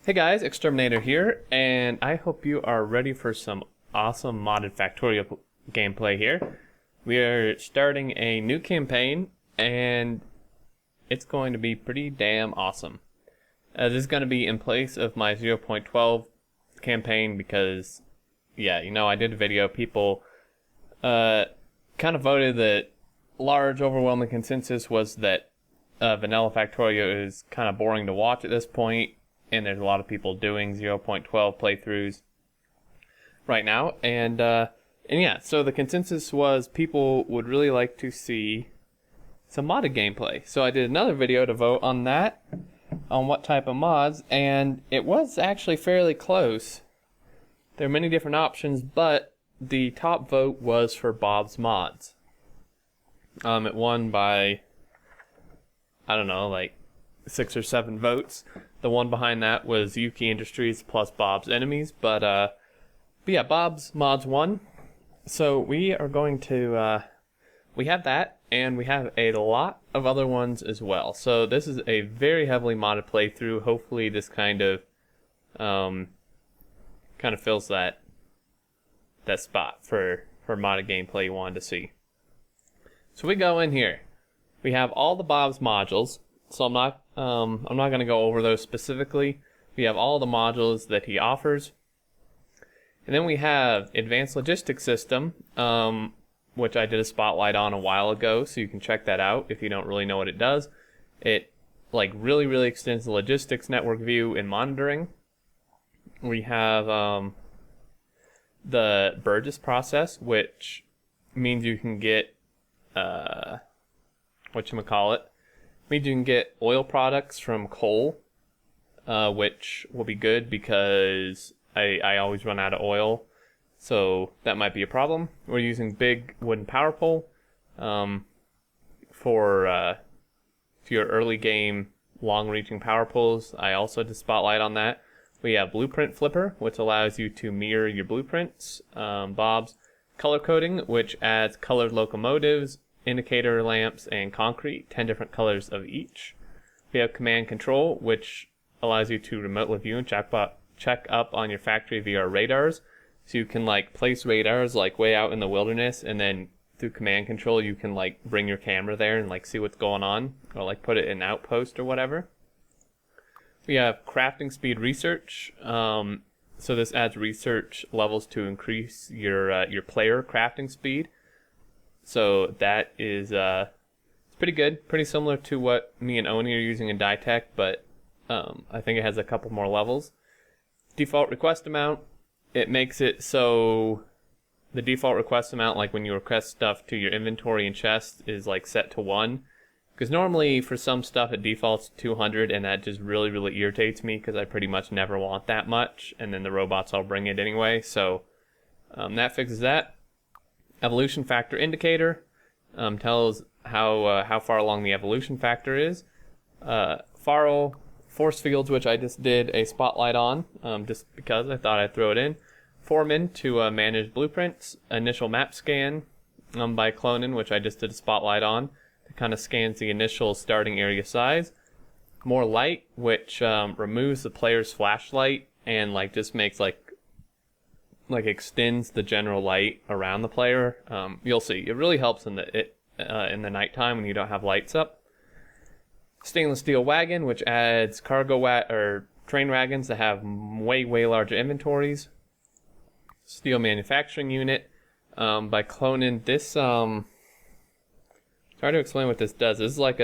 Hey guys, Exterminator here, and I hope you are ready for some awesome modded Factorio gameplay here. We are starting a new campaign, and it's going to be pretty damn awesome. This is going to be in place of my 0.12 campaign because, yeah, I did a video. People kind of voted that large, overwhelming consensus was that vanilla Factorio is kind of boring to watch at this point. And there's a lot of people doing 0.12 playthroughs right now. And yeah, so the consensus was people would really like to see some modded gameplay. So I did another video to vote on that, on what type of mods, and it was actually fairly close. There are many different options, but the top vote was for Bob's Mods. It won by, I don't know, like 6 or 7 votes. The one behind that was Yuki Industries plus Bob's Enemies, but yeah, Bob's Mods won. So we are going to, we have that, and we have a lot of other ones as well. So this is a very heavily modded playthrough. Hopefully this kind of fills that spot for modded gameplay you wanted to see. So we go in here. We have all the Bob's modules. So I'm not going to go over those specifically. We have all the modules that he offers. And then we have Advanced Logistics System, which I did a spotlight on a while ago, so you can check that out if you don't really know what it does. It really extends the logistics network view and monitoring. We have the Burgess process, which means you can get means you can get oil products from coal, which will be good because I always run out of oil, so that might be a problem. We're using big wooden power pole for your early game long-reaching power poles. I also did spotlight on that. We have Blueprint Flipper, which allows you to mirror your blueprints. Bob's Color Coding, which adds colored locomotives, indicator lamps, and concrete, 10 different colors of each. We have Command Control, which allows you to remotely view and check up on your factory via radars. So you can place radars way out in the wilderness, and then through Command Control you can bring your camera there and see what's going on, or put it in an outpost or whatever. We have Crafting Speed Research. So this adds research levels to increase your player crafting speed. So that is it's pretty good, pretty similar to what me and Oni are using in DieTech, but I think it has a couple more levels. Default request amount, it makes it so the default request amount, when you request stuff to your inventory and chest, is set to 1. Because normally for some stuff it defaults to 200, and that just really irritates me because I pretty much never want that much, and then the robots all bring it anyway. So that fixes that. Evolution factor indicator tells how far along the evolution factor is. FARL force fields, which I just did a spotlight on, just because I thought I'd throw it in. Foreman to manage blueprints. Initial map scan by cloning, which I just did a spotlight on. It kind of scans the initial starting area size. More Lite, which removes the player's flashlight and just makes extends the general light around the player. You'll see it really helps in the nighttime when you don't have lights up. Stainless steel wagon, which adds cargo train wagons that have way larger inventories. Steel manufacturing unit by cloning this. Hard to explain what this does. This is like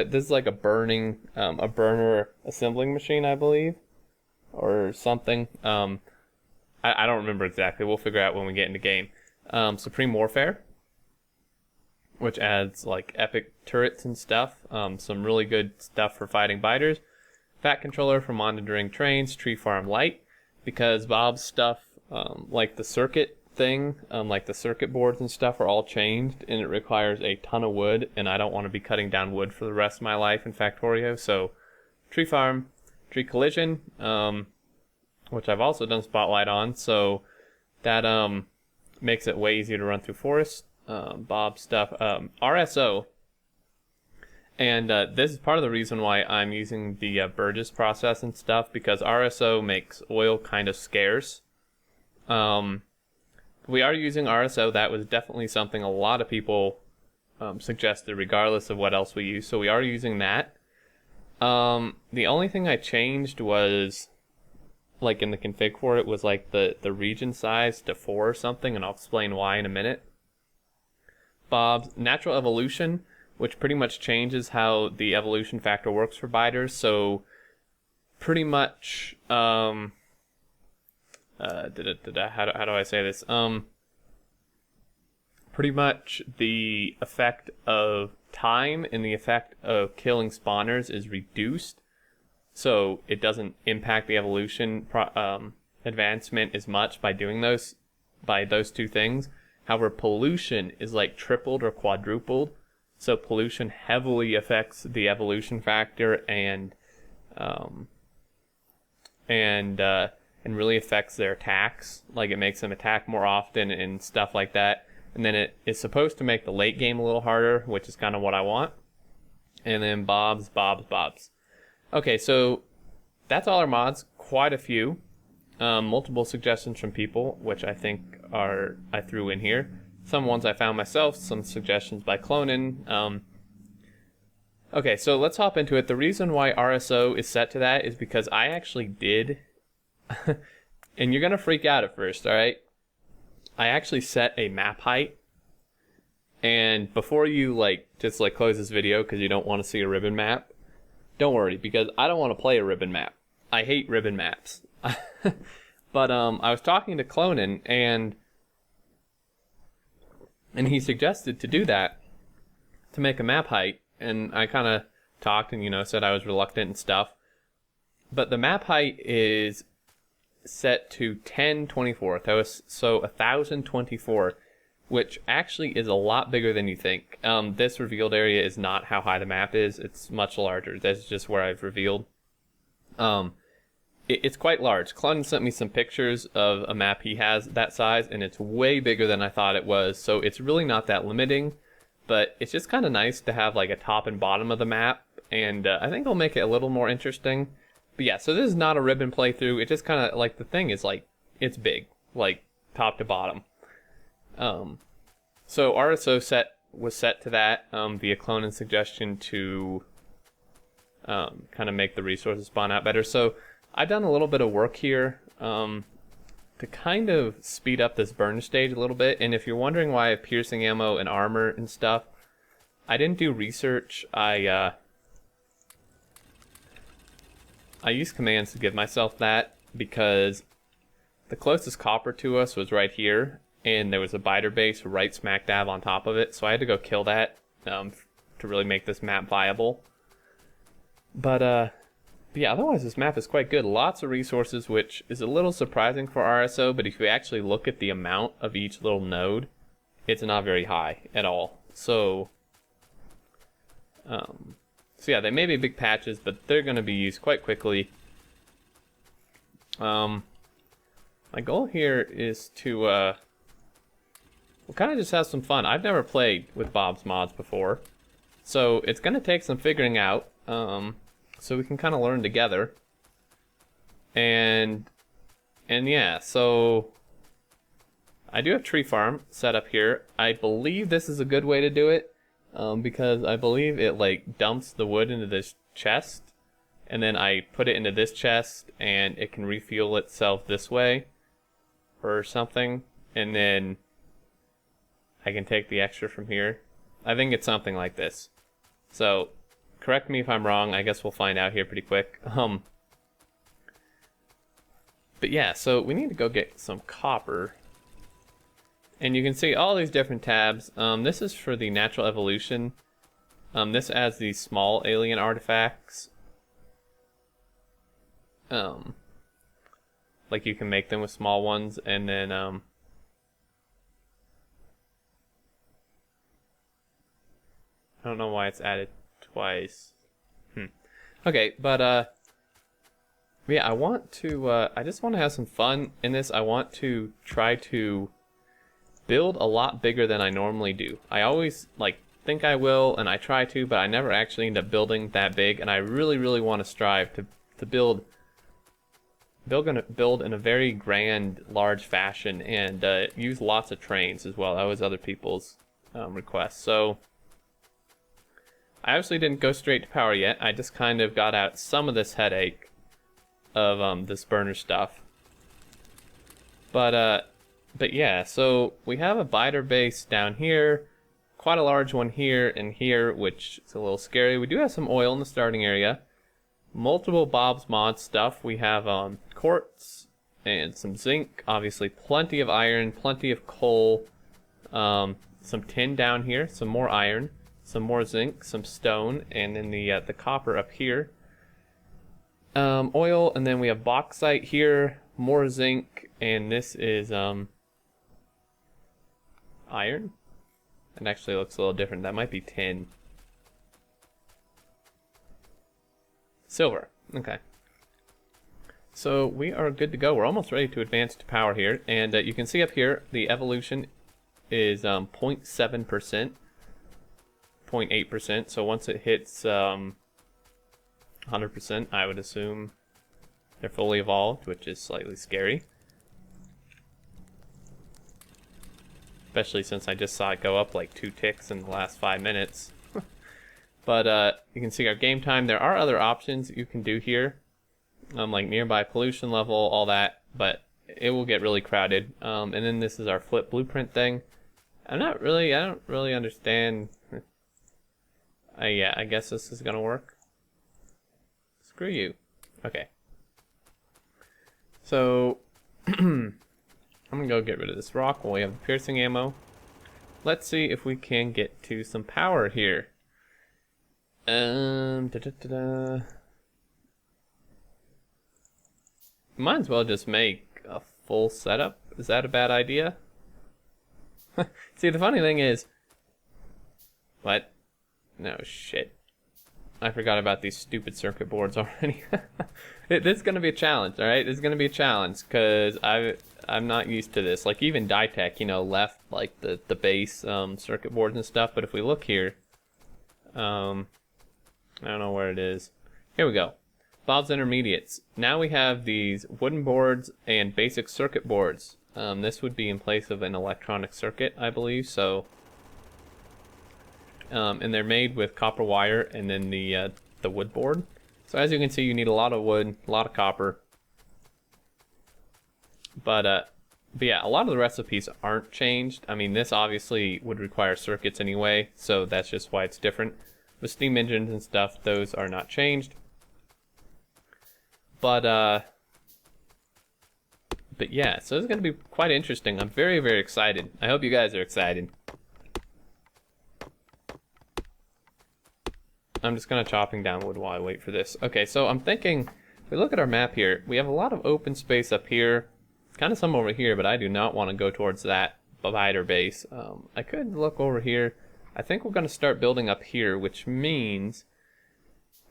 a burner assembling machine, I believe, or something. I don't remember exactly. We'll figure out when we get into game. Supreme Warfare, which adds epic turrets and stuff. Some really good stuff for fighting biters. Fat controller for monitoring trains. Treefarm Lite, because Bob's stuff, the circuit thing, the circuit boards and stuff are all changed, and it requires a ton of wood, and I don't want to be cutting down wood for the rest of my life in Factorio. So Treefarm, Tree Collision, which I've also done spotlight on, so that makes it way easier to run through forests. Bob stuff. RSO And this is part of the reason why I'm using the Burgess process and stuff, because RSO makes oil kind of scarce. We are using RSO. That was definitely something a lot of people suggested, regardless of what else we use. So we are using that. The only thing I changed was, like in the config for it, was like the region size to 4 or something, and I'll explain why in a minute. Bob's natural evolution, which pretty much changes how the evolution factor works for biters. So pretty much, how do I say this? Pretty much the effect of time and the effect of killing spawners is reduced, so it doesn't impact the evolution advancement as much by doing those two things. However, pollution is like tripled or quadrupled. So pollution heavily affects the evolution factor and really affects their attacks. Like, it makes them attack more often and stuff like that. And then it is supposed to make the late game a little harder, which is kind of what I want. And then Bob's. Okay, so that's all our mods. Quite a few. Multiple suggestions from people, which I think I threw in here. Some ones I found myself, some suggestions by cloning. Okay, so let's hop into it. The reason why RSO is set to that is because I actually did, and you're gonna freak out at first, alright? I actually set a map height, and before you just close this video because you don't want to see a ribbon map, don't worry, because I don't want to play a ribbon map. I hate ribbon maps. But I was talking to Clonin, and he suggested to do that, to make a map height, and I kind of talked and said I was reluctant and stuff. But the map height is set to 1024, so 1024, which actually is a lot bigger than you think. This revealed area is not how high the map is. It's much larger. That's just where I've revealed. It's quite large. Clun sent me some pictures of a map he has that size, and it's way bigger than I thought it was. So it's really not that limiting, but it's just kind of nice to have like a top and bottom of the map, and I think it'll make it a little more interesting. But yeah, so this is not a ribbon playthrough. It just kind of, like, the thing is, like, it's big, like, top to bottom. So RSO was set to that via Clonin's suggestion to kind of make the resources spawn out better. So I've done a little bit of work here to kind of speed up this burn stage a little bit. And if you're wondering why I have piercing ammo and armor and stuff, I didn't do research. I used commands to give myself that because the closest copper to us was right here, and there was a biter base right smack dab on top of it, so I had to go kill that to really make this map viable. But yeah, otherwise this map is quite good. Lots of resources, which is a little surprising for RSO, but if you actually look at the amount of each little node, it's not very high at all. So yeah, they may be big patches, but they're going to be used quite quickly. My goal here is to we'll kind of just have some fun. I've never played with Bob's mods before, so it's going to take some figuring out, so we can kind of learn together. And yeah, so I do have Treefarm set up here. I believe this is a good way to do it. Because I believe it like dumps the wood into this chest, and then I put it into this chest, and it can refuel itself this way or something, and then I can take the extra from here. I think it's something like this. So correct me if I'm wrong. I guess we'll find out here pretty quick. But yeah, so we need to go get some copper. And you can see all these different tabs. This is for the natural evolution. This adds these small alien artifacts. Like you can make them with small ones, and then I don't know why it's added twice. Okay, but yeah, I want to. I just want to have some fun in this. I want to try to build a lot bigger than I normally do. I always like think I will, and I try to, but I never actually end up building that big, and I really, really want to strive to build in a very grand, large fashion, and use lots of trains as well. That was other people's requests. So I obviously didn't go straight to power yet. I just kind of got out some of this headache of this burner stuff. But yeah, so we have a biter base down here, quite a large one here and here, which is a little scary. We do have some oil in the starting area. Multiple Bob's Mod stuff. We have quartz and some zinc, obviously plenty of iron, plenty of coal, some tin down here, some more iron, some more zinc, some stone, and then the copper up here. Oil, and then we have bauxite here, more zinc, and this is iron. It actually looks a little different. That might be tin. Silver. Okay. So we are good to go. We're almost ready to advance to power here. And you can see up here, the evolution is 0.7%, 0.8%. So once it hits 100%, I would assume they're fully evolved, which is slightly scary. Especially since I just saw it go up like 2 ticks in the last 5 minutes. But you can see our game time. There are other options you can do here, like nearby pollution level, all that, but it will get really crowded. And then this is our flip blueprint thing. I don't really understand. Yeah, I guess this is gonna work. Screw you. Okay. So I'm gonna go get rid of this rock while we have the piercing ammo. Let's see if we can get to some power here. Might as well just make a full setup. Is that a bad idea? See, the funny thing is... What? No, shit. I forgot about these stupid circuit boards already. This is going to be a challenge, alright? This is going to be a challenge, because I'm not used to this. Like, even Ditech, you know, left, like, the base circuit boards and stuff, but if we look here... I don't know where it is. Here we go. Bob's Intermediates. Now we have these wooden boards and basic circuit boards. This would be in place of an electronic circuit, I believe. So, and they're made with copper wire and then the wood board. So as you can see, you need a lot of wood, a lot of copper. But yeah, a lot of the recipes aren't changed. I mean, this obviously would require circuits anyway, so that's just why it's different. With steam engines and stuff, those are not changed. But yeah, so it's going to be quite interesting. I'm very, very excited. I hope you guys are excited. I'm just kind of chopping down wood while I wait for this. Okay, so I'm thinking, if we look at our map here, we have a lot of open space up here. Kind of some over here, but I do not want to go towards that biter base. I could look over here. I think we're going to start building up here, which means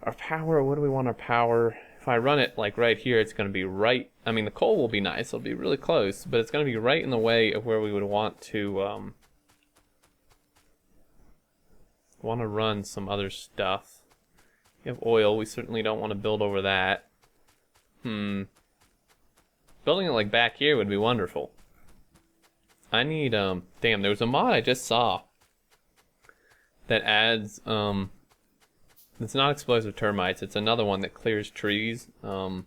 our power, what do we want our power? If I run it like right here, it's going to be right, I mean the coal will be nice, it'll be really close, but it's going to be right in the way of where we would want to run some other stuff. We have oil, we certainly don't want to build over that. Building it like back here would be wonderful. I need, damn, there was a mod I just saw that adds, it's not explosive termites, it's another one that clears trees, because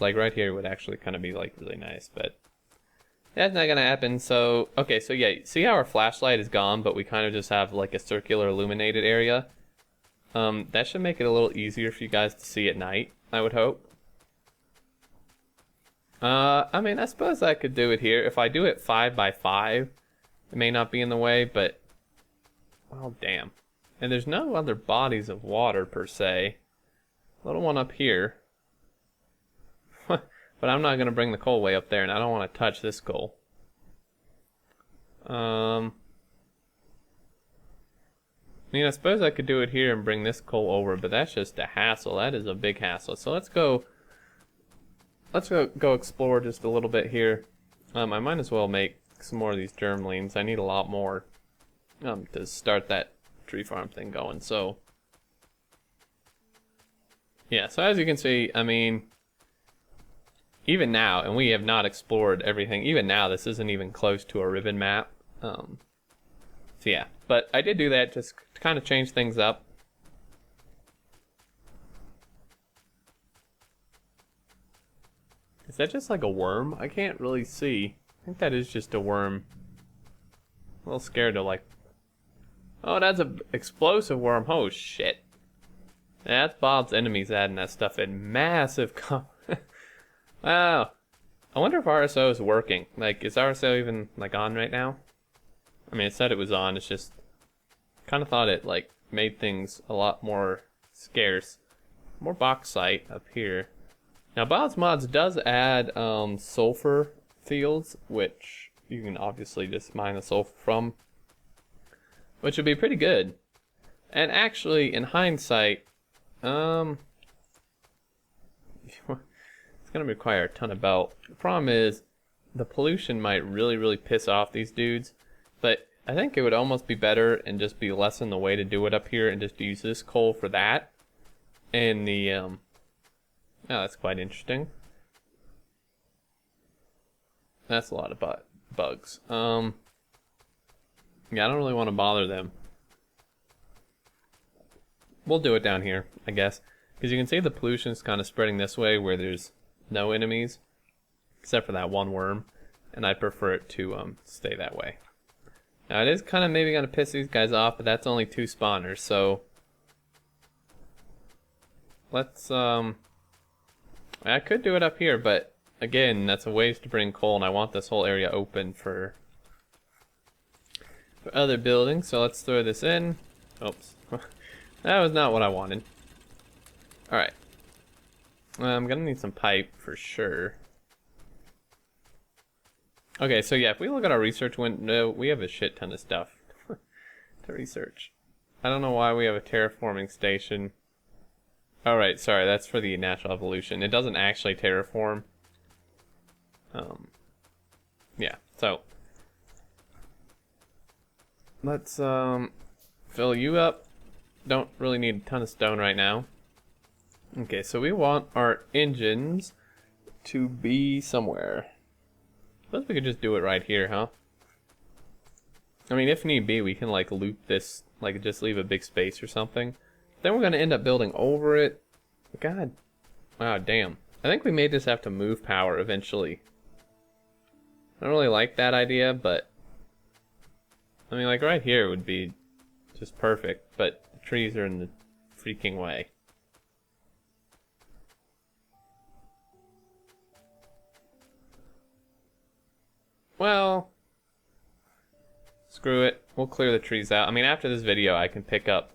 like right here would actually kind of be like really nice, but that's not gonna happen. So, okay, so yeah, see how our flashlight is gone, but we kind of just have like a circular illuminated area? That should make it a little easier for you guys to see at night, I would hope. I mean, I suppose I could do it here. If I do it 5 by 5, it may not be in the way, but well, damn. And there's no other bodies of water, per se. Little one up here. But I'm not going to bring the coal way up there, and I don't want to touch this coal. I mean, I suppose I could do it here and bring this coal over, but that's just a hassle. That is a big hassle. So let's go explore just a little bit here. I might as well make some more of these germlines. I need a lot more. to start that tree farm thing going. So yeah, so as you can see, I mean, even now, and we have not explored everything, even now this isn't even close to a ribbon map. So yeah, but I did do that just to kind of change things up. Is that just like a worm? I can't really see. I think that is just a worm. A little scared to like... Oh, that's an explosive worm. Oh, shit. That's Bob's enemies adding that stuff in massive... Wow. I wonder if RSO is working. Like, is RSO even like on right now? I mean, it said it was on. It's just... kind of thought it like made things a lot more scarce. More bauxite up here. Now, Bob's Mods does add sulfur fields, which you can obviously just mine the sulfur from, which would be pretty good. And actually, in hindsight, it's gonna require a ton of belt. The problem is, the pollution might really piss off these dudes, but I think it would almost be better and just be lessen the way to do it up here and just use this coal for that. And the, oh, that's quite interesting. That's a lot of bugs. Yeah, I don't really want to bother them. We'll do it down here, I guess. Because you can see the pollution is kind of spreading this way where there's no enemies. Except for that one worm. And I prefer it to stay that way. Now it is kind of maybe going to piss these guys off, but that's only 2 spawners, so... Let's, I could do it up here, but again, that's a ways to bring coal, and I want this whole area open for other buildings, so let's throw this in. Oops. That was not what I wanted. Alright. I'm gonna need some pipe for sure. Okay, so yeah, if we look at our research window, we have a shit ton of stuff to research. I don't know why we have a terraforming station. Alright, sorry, that's for the natural evolution. It doesn't actually terraform. Yeah, so let's fill you up. Don't really need a ton of stone right now. Okay, so we want our engines to be somewhere. I suppose we could just do it right here, huh? I mean, if need be, we can like loop this, like just leave a big space or something. Then we're gonna end up building over it. God, wow, damn. I think we may just have to move power eventually. I don't really like that idea, but I mean, like right here would be just perfect, but the trees are in the freaking way. Well, screw it. We'll clear the trees out. I mean, after this video, I can pick up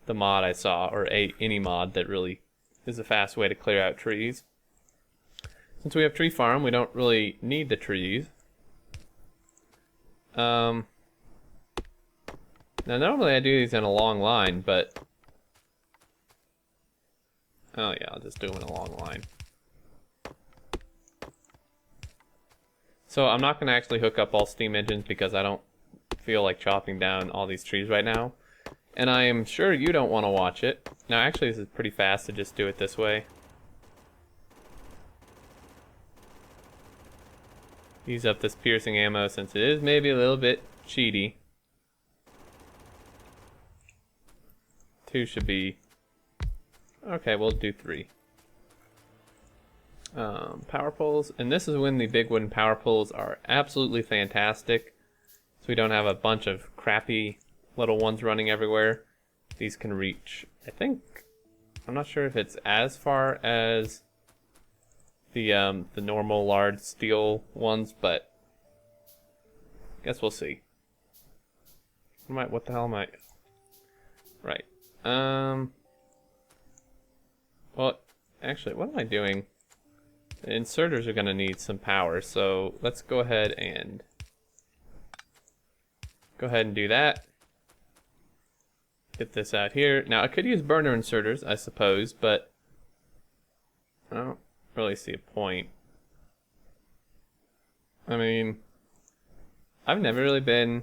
the mod I saw, or any mod that really is a fast way to clear out trees. Since we have tree farm, we don't really need the trees. Now normally I do these in a long line, but oh yeah, I'll just do them in a long line. So I'm not gonna actually hook up all steam engines because I don't feel like chopping down all these trees right now. And I am sure you don't want to watch it. Now actually this is pretty fast to just do it this way. Use up this piercing ammo since it is maybe a little bit cheaty. 2 should be... Okay, we'll do 3. Power poles. And this is when the big wooden power poles are absolutely fantastic. So we don't have a bunch of crappy little ones running everywhere. These can reach, I think, I'm not sure if it's as far as the normal large steel ones, but I guess we'll see. What the hell am I? Right. Well, actually, what am I doing? The inserters are gonna need some power, so let's go ahead and do that. Get this out here. Now I could use burner inserters, I suppose, but I don't really see a point. I mean, I've never really been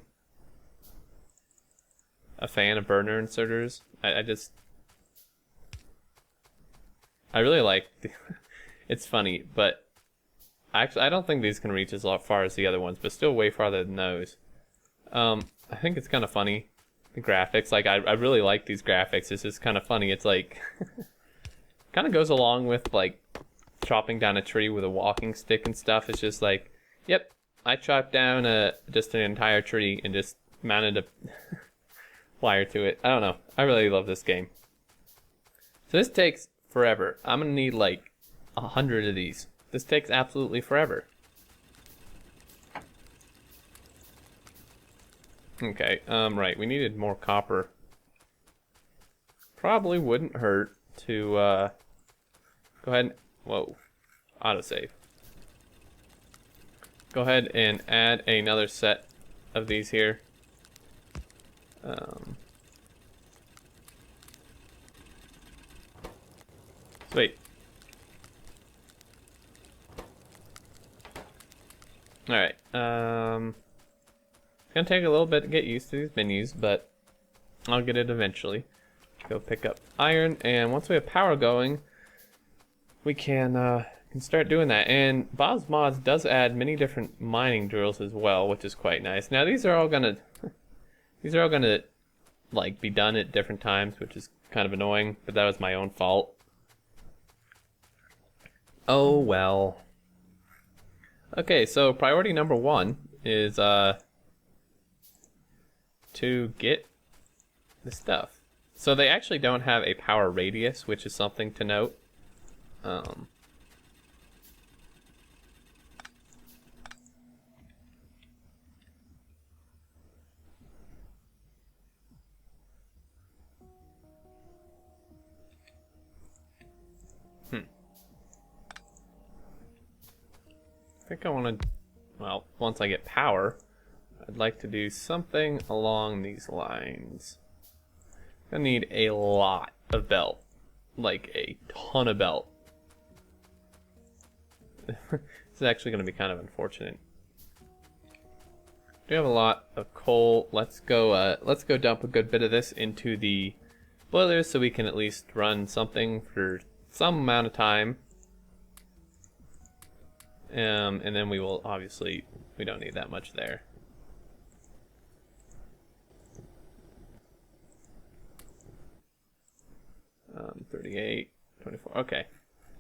a fan of burner inserters. I really like it's funny, but actually I don't think these can reach as far as the other ones, but still way farther than those. I think it's kind of funny, the graphics. Like I really like these graphics. It's just kind of funny. It's like kind of goes along with like chopping down a tree with a walking stick and stuff. It's just like, yep, I chopped down just an entire tree and just mounted a wire to it. I don't know. I really love this game. So this takes forever. I'm gonna need like 100 of these. This takes absolutely forever. Okay, right, we needed more copper. Probably wouldn't hurt to, go ahead and, whoa, autosave. Go ahead and add another set of these here. Sweet. Alright, it's gonna take a little bit to get used to these menus, but I'll get it eventually. Go pick up iron, and once we have power going, we can start doing that. And Bob's Mods does add many different mining drills as well, which is quite nice. Now these are all gonna like be done at different times, which is kind of annoying, but that was my own fault. Oh well. Okay, so priority number 1 is to get the stuff. So they actually don't have a power radius, which is something to note. I think I want to, well, once I get power, I'd like to do something along these lines. I need a lot of belt, like a ton of belt. This is actually going to be kind of unfortunate. We have a lot of coal. Let's go dump a good bit of this into the boilers so we can at least run something for some amount of time. And then we will obviously, we don't need that much there. Um, 38, 24, okay.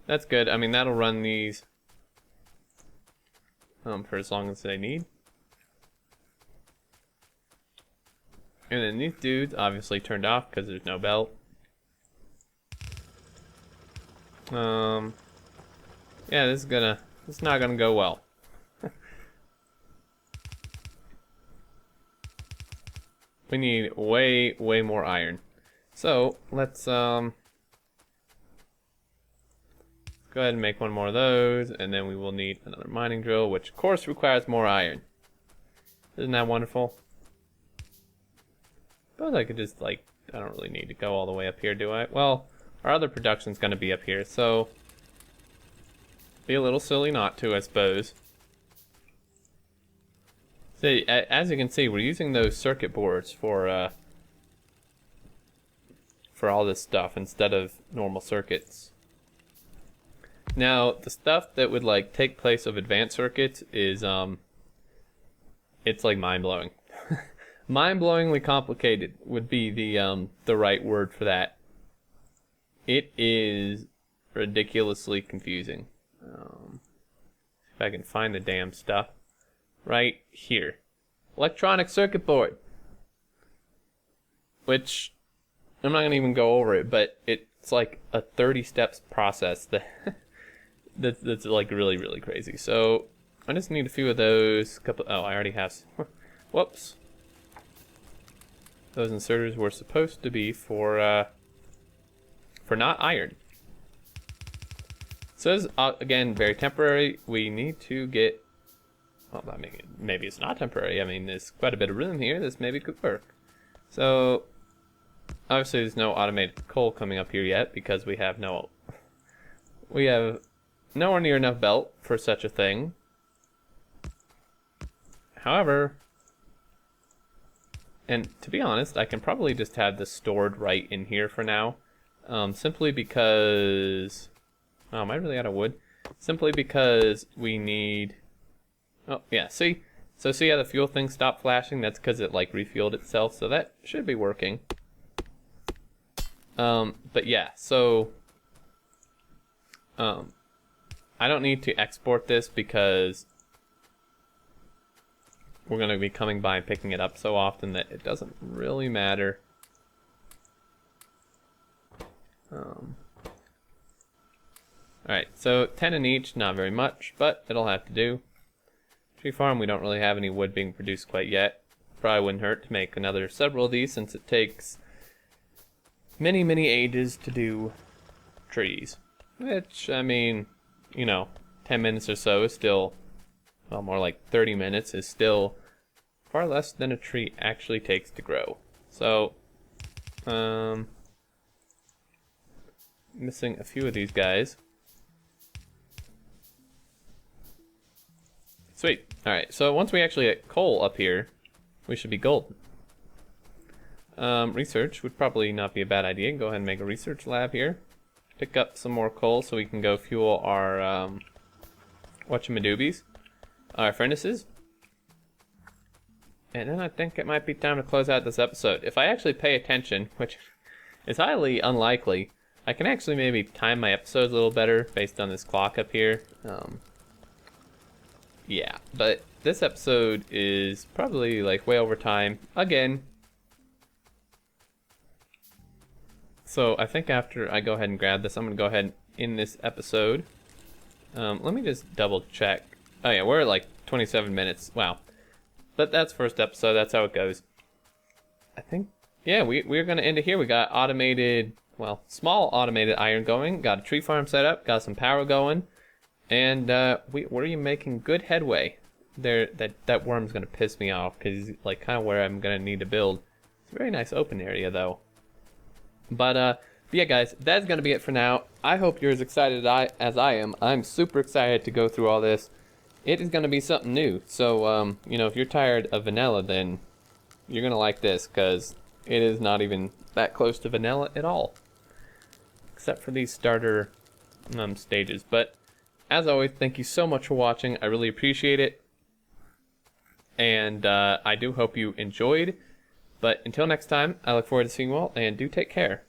That's good. I mean, that'll run these for as long as they need. And then these dudes obviously turned off because there's no belt. Yeah, it's not gonna go well. We need way more iron. So let's go ahead and make one more of those, and then we will need another mining drill, which of course requires more iron. Isn't that wonderful? But I could just I don't really need to go all the way up here, do I? Well, our other production's gonna be up here, so be a little silly not to, I suppose. See, as you can see, we're using those circuit boards for all this stuff instead of normal circuits. Now, the stuff that would take place of advanced circuits is it's mind-blowing. Mind-blowingly complicated would be the right word for that. It is ridiculously confusing. If I can find the damn stuff. Right here. Electronic circuit board. Which, I'm not going to even go over it, but it's like a 30 steps process that's really crazy. So, I just need a few of those. Oh, I already have some. Whoops. Those inserters were supposed to be for not iron. So this is, again, very temporary. We need to get, well, I mean, maybe it's not temporary. I mean, there's quite a bit of room here. This maybe could work. So, obviously there's no automated coal coming up here yet because we have nowhere near enough belt for such a thing. And to be honest, I can probably just have this stored right in here for now. Simply because... Oh, am I really out of wood? Simply because we need... Oh, yeah, see? So see how the fuel thing stopped flashing? That's because it, like, refueled itself, so that should be working. But yeah, so... I don't need to export this because we're going to be coming by and picking it up so often that it doesn't really matter. Alright, so 10 in each, not very much, but it'll have to do. Treefarm, we don't really have any wood being produced quite yet. Probably wouldn't hurt to make another several of these since it takes many, many ages to do trees. Which, I mean, you know, 10 minutes or so is still, well, more like 30 minutes is still far less than a tree actually takes to grow. So, missing a few of these guys. Sweet. Alright, so once we actually get coal up here, we should be golden. Research would probably not be a bad idea. Go ahead and make a research lab here. Pick up some more coal so we can go fuel our, whatchamadoobies, our furnaces. And then I think it might be time to close out this episode. If I actually pay attention, which is highly unlikely, I can actually maybe time my episodes a little better based on this clock up here. Yeah, but this episode is probably like way over time again. So I think after I go ahead and grab this, I'm going to go ahead and end this episode. Let me just double check. Oh yeah, we're at like 27 minutes. Wow. But that's first episode. That's how it goes. I think, yeah, we're going to end it here. We got automated, well, small automated iron going. Got a tree farm set up. Got some power going. And we're making good headway. That worm's going to piss me off because he's like kind of where I'm going to need to build. It's a very nice open area though. But yeah, guys, that's going to be it for now. I hope you're as excited as I am. I'm super excited to go through all this. It is going to be something new. So, you know, if you're tired of vanilla, then you're going to like this because it is not even that close to vanilla at all. Except for these starter stages. But as always, thank you so much for watching. I really appreciate it. And I do hope you enjoyed. But until next time, I look forward to seeing you all, and do take care.